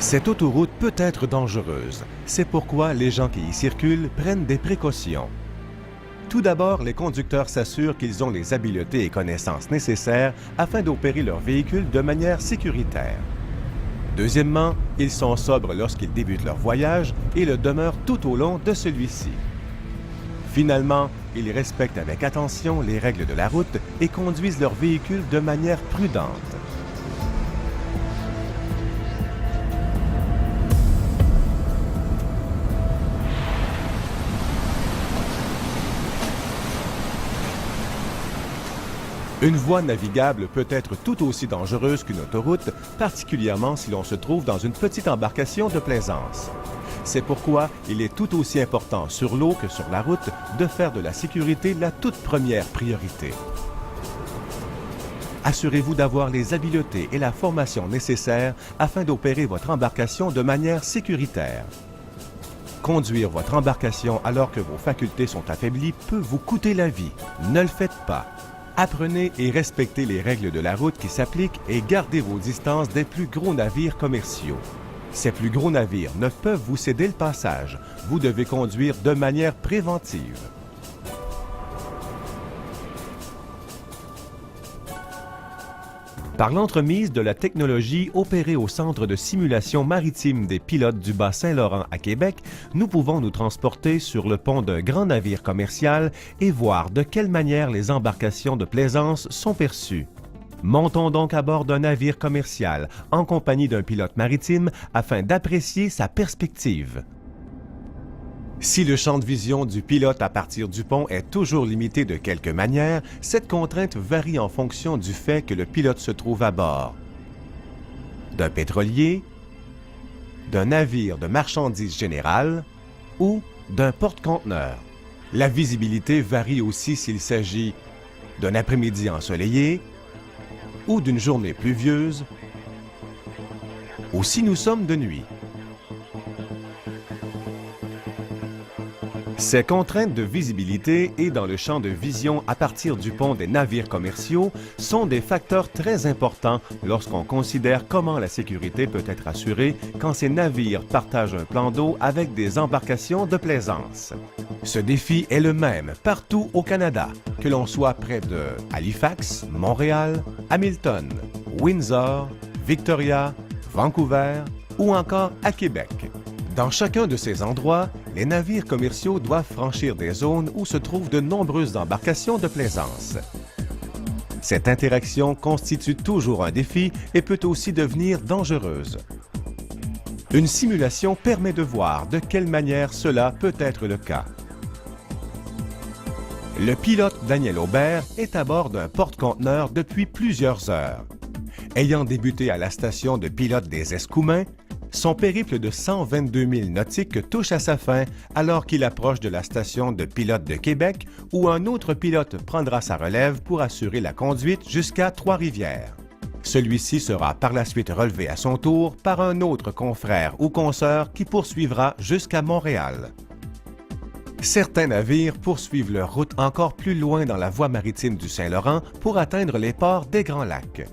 Cette autoroute peut être dangereuse. C'est pourquoi les gens qui y circulent prennent des précautions. Tout d'abord, les conducteurs s'assurent qu'ils ont les habiletés et connaissances nécessaires afin d'opérer leur véhicule de manière sécuritaire. Deuxièmement, ils sont sobres lorsqu'ils débutent leur voyage et le demeurent tout au long de celui-ci. Finalement, ils respectent avec attention les règles de la route et conduisent leur véhicule de manière prudente. Une voie navigable peut être tout aussi dangereuse qu'une autoroute, particulièrement si l'on se trouve dans une petite embarcation de plaisance. C'est pourquoi il est tout aussi important sur l'eau que sur la route de faire de la sécurité la toute première priorité. Assurez-vous d'avoir les habiletés et la formation nécessaires afin d'opérer votre embarcation de manière sécuritaire. Conduire votre embarcation alors que vos facultés sont affaiblies peut vous coûter la vie. Ne le faites pas. Apprenez et respectez les règles de la route qui s'appliquent et gardez vos distances des plus gros navires commerciaux. Ces plus gros navires ne peuvent vous céder le passage. Vous devez conduire de manière préventive. Par l'entremise de la technologie opérée au Centre de simulation maritime des pilotes du Bas-Saint-Laurent à Québec, nous pouvons nous transporter sur le pont d'un grand navire commercial et voir de quelle manière les embarcations de plaisance sont perçues. Montons donc à bord d'un navire commercial en compagnie d'un pilote maritime afin d'apprécier sa perspective. Si le champ de vision du pilote à partir du pont est toujours limité de quelque manière, cette contrainte varie en fonction du fait que le pilote se trouve à bord d'un pétrolier, d'un navire de marchandises générales ou d'un porte-conteneurs. La visibilité varie aussi s'il s'agit d'un après-midi ensoleillé ou d'une journée pluvieuse ou si nous sommes de nuit. Ces contraintes de visibilité et dans le champ de vision à partir du pont des navires commerciaux sont des facteurs très importants lorsqu'on considère comment la sécurité peut être assurée quand ces navires partagent un plan d'eau avec des embarcations de plaisance. Ce défi est le même partout au Canada, que l'on soit près de Halifax, Montréal, Hamilton, Windsor, Victoria, Vancouver ou encore à Québec. Dans chacun de ces endroits, les navires commerciaux doivent franchir des zones où se trouvent de nombreuses embarcations de plaisance. Cette interaction constitue toujours un défi et peut aussi devenir dangereuse. Une simulation permet de voir de quelle manière cela peut être le cas. Le pilote Daniel Aubert est à bord d'un porte-conteneurs depuis plusieurs heures. Ayant débuté à la station de pilote des Escoumins, son périple de 122 000 nautiques touche à sa fin alors qu'il approche de la station de pilote de Québec où un autre pilote prendra sa relève pour assurer la conduite jusqu'à Trois-Rivières. Celui-ci sera par la suite relevé à son tour par un autre confrère ou consoeur qui poursuivra jusqu'à Montréal. Certains navires poursuivent leur route encore plus loin dans la voie maritime du Saint-Laurent pour atteindre les ports des Grands Lacs.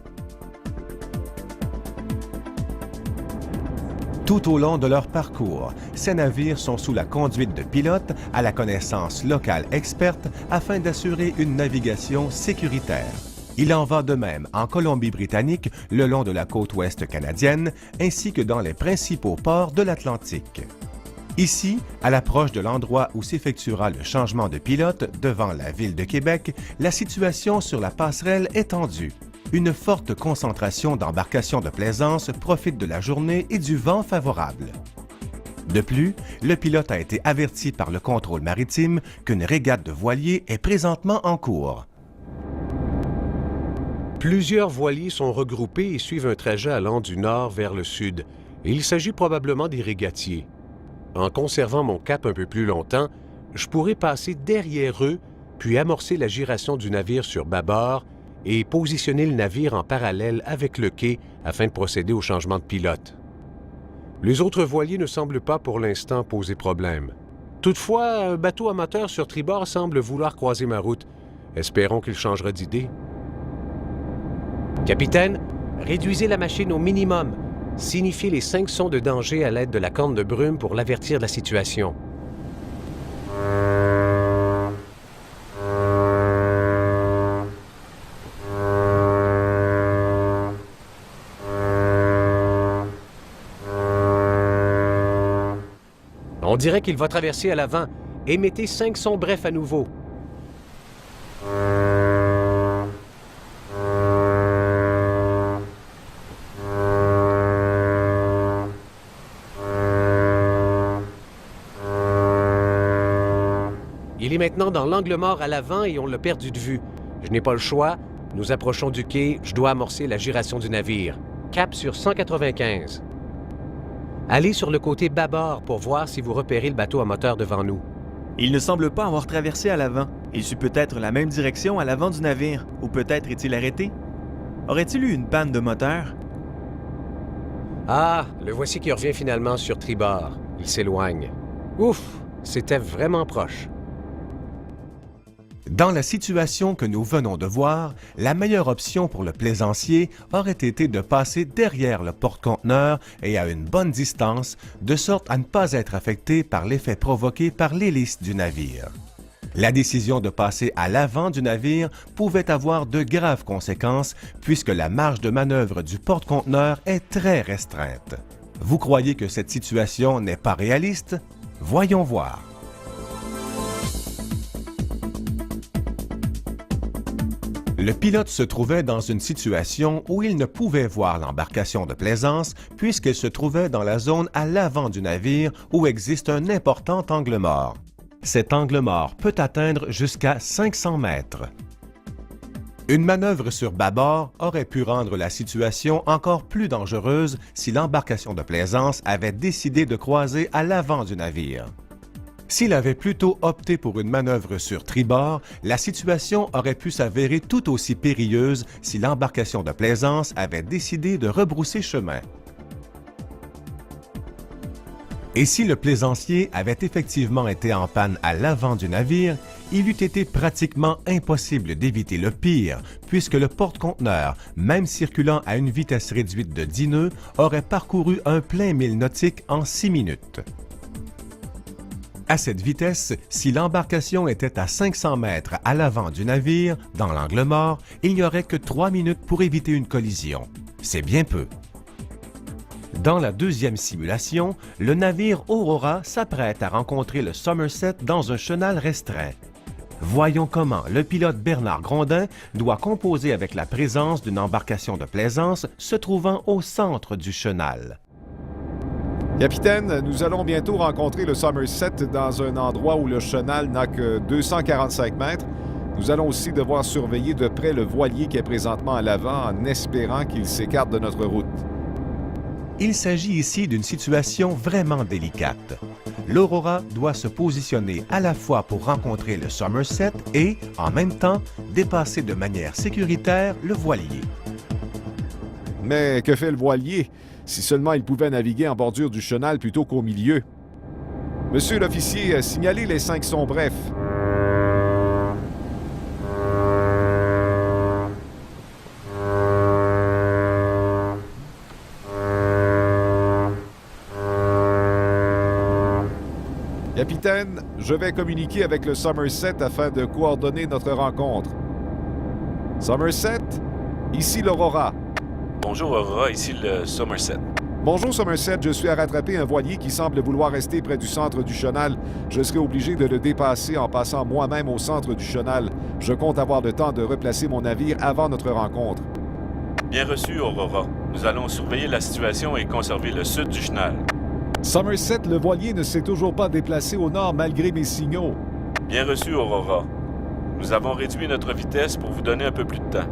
Tout au long de leur parcours, ces navires sont sous la conduite de pilotes à la connaissance locale experte afin d'assurer une navigation sécuritaire. Il en va de même en Colombie-Britannique, le long de la côte ouest canadienne, ainsi que dans les principaux ports de l'Atlantique. Ici, à l'approche de l'endroit où s'effectuera le changement de pilote devant la ville de Québec, la situation sur la passerelle est tendue. Une forte concentration d'embarcations de plaisance profite de la journée et du vent favorable. De plus, le pilote a été averti par le contrôle maritime qu'une régate de voiliers est présentement en cours. Plusieurs voiliers sont regroupés et suivent un trajet allant du nord vers le sud. Et il s'agit probablement des régatiers. En conservant mon cap un peu plus longtemps, je pourrais passer derrière eux, puis amorcer la giration du navire sur bâbord et positionner le navire en parallèle avec le quai afin de procéder au changement de pilote. Les autres voiliers ne semblent pas pour l'instant poser problème. Toutefois, un bateau à moteur sur tribord semble vouloir croiser ma route. Espérons qu'il changera d'idée. Capitaine, réduisez la machine au minimum. Signifiez les 5 sons de danger à l'aide de la corne de brume pour l'avertir de la situation. On dirait qu'il va traverser à l'avant. Émettez 5 sons brefs à nouveau. Il est maintenant dans l'angle mort à l'avant et on l'a perdu de vue. Je n'ai pas le choix. Nous approchons du quai. Je dois amorcer la giration du navire. Cap sur 195. Allez sur le côté bâbord pour voir si vous repérez le bateau à moteur devant nous. Il ne semble pas avoir traversé à l'avant. Il suit peut-être la même direction à l'avant du navire. Ou peut-être est-il arrêté? Aurait-il eu une panne de moteur? Ah, le voici qui revient finalement sur tribord. Il s'éloigne. Ouf, c'était vraiment proche. Dans la situation que nous venons de voir, la meilleure option pour le plaisancier aurait été de passer derrière le porte-conteneur et à une bonne distance, de sorte à ne pas être affecté par l'effet provoqué par l'hélice du navire. La décision de passer à l'avant du navire pouvait avoir de graves conséquences puisque la marge de manœuvre du porte-conteneur est très restreinte. Vous croyez que cette situation n'est pas réaliste? Voyons voir. Le pilote se trouvait dans une situation où il ne pouvait voir l'embarcation de plaisance puisqu'elle se trouvait dans la zone à l'avant du navire où existe un important angle mort. Cet angle mort peut atteindre jusqu'à 500 mètres. Une manœuvre sur bâbord aurait pu rendre la situation encore plus dangereuse si l'embarcation de plaisance avait décidé de croiser à l'avant du navire. S'il avait plutôt opté pour une manœuvre sur tribord, la situation aurait pu s'avérer tout aussi périlleuse si l'embarcation de plaisance avait décidé de rebrousser chemin. Et si le plaisancier avait effectivement été en panne à l'avant du navire, il eût été pratiquement impossible d'éviter le pire, puisque le porte-conteneur, même circulant à une vitesse réduite de 10 nœuds, aurait parcouru un plein mille nautique en 6 minutes. À cette vitesse, si l'embarcation était à 500 mètres à l'avant du navire, dans l'angle mort, il n'y aurait que 3 minutes pour éviter une collision. C'est bien peu. Dans la deuxième simulation, le navire Aurora s'apprête à rencontrer le Somerset dans un chenal restreint. Voyons comment le pilote Bernard Grondin doit composer avec la présence d'une embarcation de plaisance se trouvant au centre du chenal. Capitaine, nous allons bientôt rencontrer le Somerset dans un endroit où le chenal n'a que 245 mètres. Nous allons aussi devoir surveiller de près le voilier qui est présentement à l'avant en espérant qu'il s'écarte de notre route. Il s'agit ici d'une situation vraiment délicate. L'Aurora doit se positionner à la fois pour rencontrer le Somerset et, en même temps, dépasser de manière sécuritaire le voilier. Mais que fait le voilier? Si seulement il pouvait naviguer en bordure du chenal plutôt qu'au milieu. Monsieur l'officier, signalez les 5 sons brefs. Capitaine, je vais communiquer avec le Somerset afin de coordonner notre rencontre. Somerset, ici l'Aurora. Bonjour Aurora, ici le Somerset. Bonjour Somerset, je suis à rattraper un voilier qui semble vouloir rester près du centre du chenal. Je serai obligé de le dépasser en passant moi-même au centre du chenal. Je compte avoir le temps de replacer mon navire avant notre rencontre. Bien reçu Aurora. Nous allons surveiller la situation et conserver le sud du chenal. Somerset, le voilier ne s'est toujours pas déplacé au nord malgré mes signaux. Bien reçu Aurora. Nous avons réduit notre vitesse pour vous donner un peu plus de temps.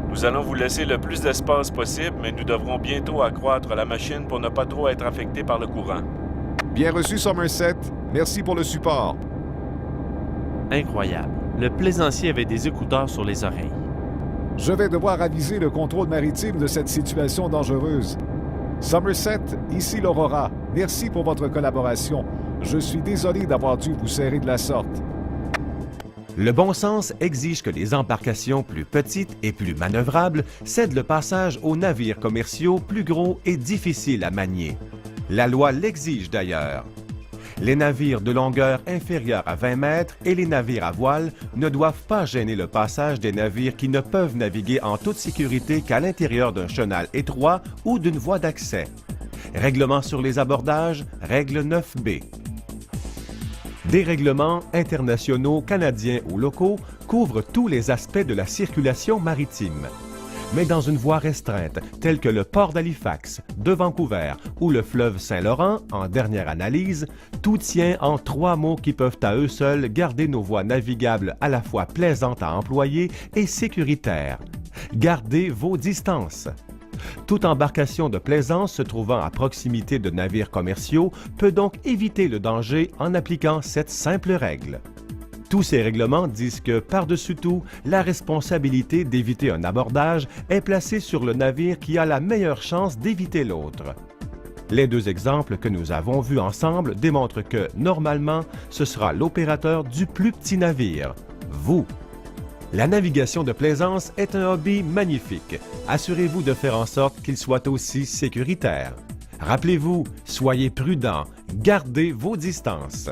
Nous allons vous laisser le plus d'espace possible, mais nous devrons bientôt accroître la machine pour ne pas trop être affectés par le courant. Bien reçu, Somerset. Merci pour le support. Incroyable. Le plaisancier avait des écouteurs sur les oreilles. Je vais devoir aviser le contrôle maritime de cette situation dangereuse. Somerset, ici l'Aurora. Merci pour votre collaboration. Je suis désolé d'avoir dû vous serrer de la sorte. Le bon sens exige que les embarcations plus petites et plus manœuvrables cèdent le passage aux navires commerciaux plus gros et difficiles à manier. La loi l'exige d'ailleurs. Les navires de longueur inférieure à 20 mètres et les navires à voile ne doivent pas gêner le passage des navires qui ne peuvent naviguer en toute sécurité qu'à l'intérieur d'un chenal étroit ou d'une voie d'accès. Règlement sur les abordages, règle 9B. Des règlements internationaux, canadiens ou locaux couvrent tous les aspects de la circulation maritime. Mais dans une voie restreinte, telle que le port d'Halifax, de Vancouver ou le fleuve Saint-Laurent, en dernière analyse, tout tient en 3 mots qui peuvent à eux seuls garder nos voies navigables à la fois plaisantes à employer et sécuritaires. Gardez vos distances. Toute embarcation de plaisance se trouvant à proximité de navires commerciaux peut donc éviter le danger en appliquant cette simple règle. Tous ces règlements disent que, par-dessus tout, la responsabilité d'éviter un abordage est placée sur le navire qui a la meilleure chance d'éviter l'autre. Les 2 exemples que nous avons vus ensemble démontrent que, normalement, ce sera l'opérateur du plus petit navire, vous. La navigation de plaisance est un hobby magnifique. Assurez-vous de faire en sorte qu'il soit aussi sécuritaire. Rappelez-vous, soyez prudents, gardez vos distances.